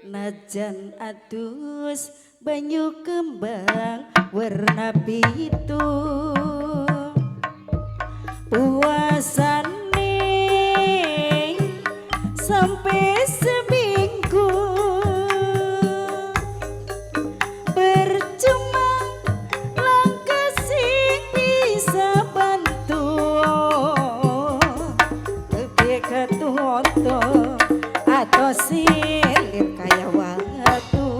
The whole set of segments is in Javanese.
najan adus banyu kembang warna pitu puasane sampai seminggu percuma langkah sing bisa bantu lebih ketonto atau silir kaya waktu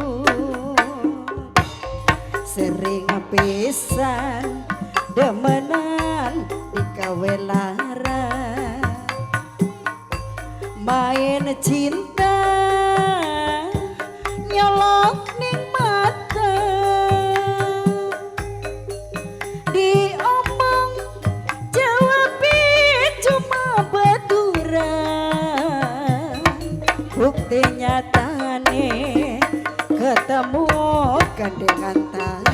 sering pisan demenan dikawe lara main cinta nyolok ning mata diomong jawab cuma baturan bukti nyatane ketemu gandengan tangan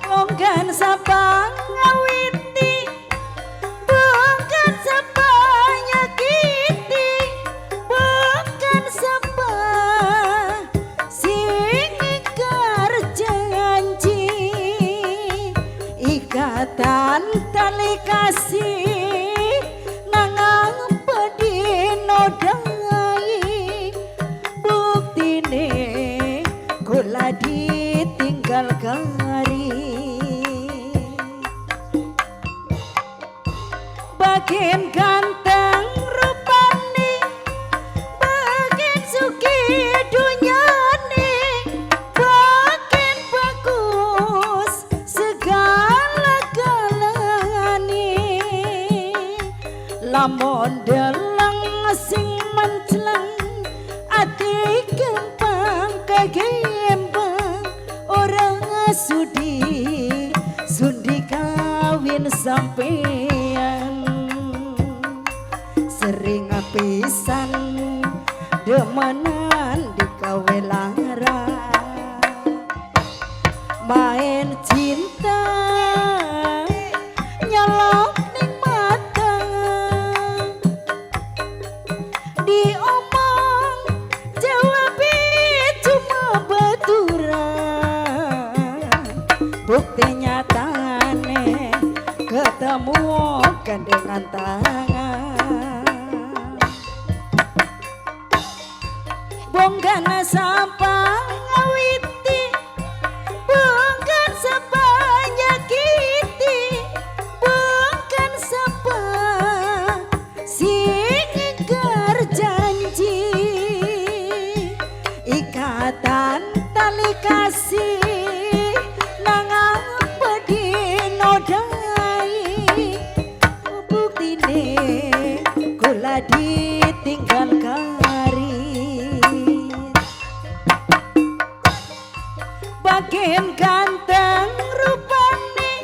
bukan sabang ngawiti bukan sabang nyakiti bukan sabang sing ingkar janji ikatan tali kasih nangang pedino dai buktine kula ditinggal kari bagian ganteng rupane bagian suki dunyane bagian bagus segala-galane lamun delang sing menclang ati gampang kagembang orang sudi kawin sampean sering pisan demenan dikawe lara main cinta nyolok ning mata diomong jawab cuma baturan bukti nyatane ketemu gandengan tangan bonggan sampah ngawiti bonggan sampah nyakiti bonggan sampah sing ingkar janji ikatan tali kasih nangang pedino dai buktine kula ditinggal kari bagian ganteng rupane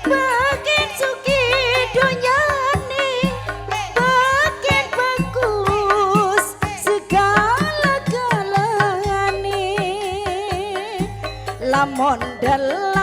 bagian suki dunyane bagian bagus segala-galane lamun dalam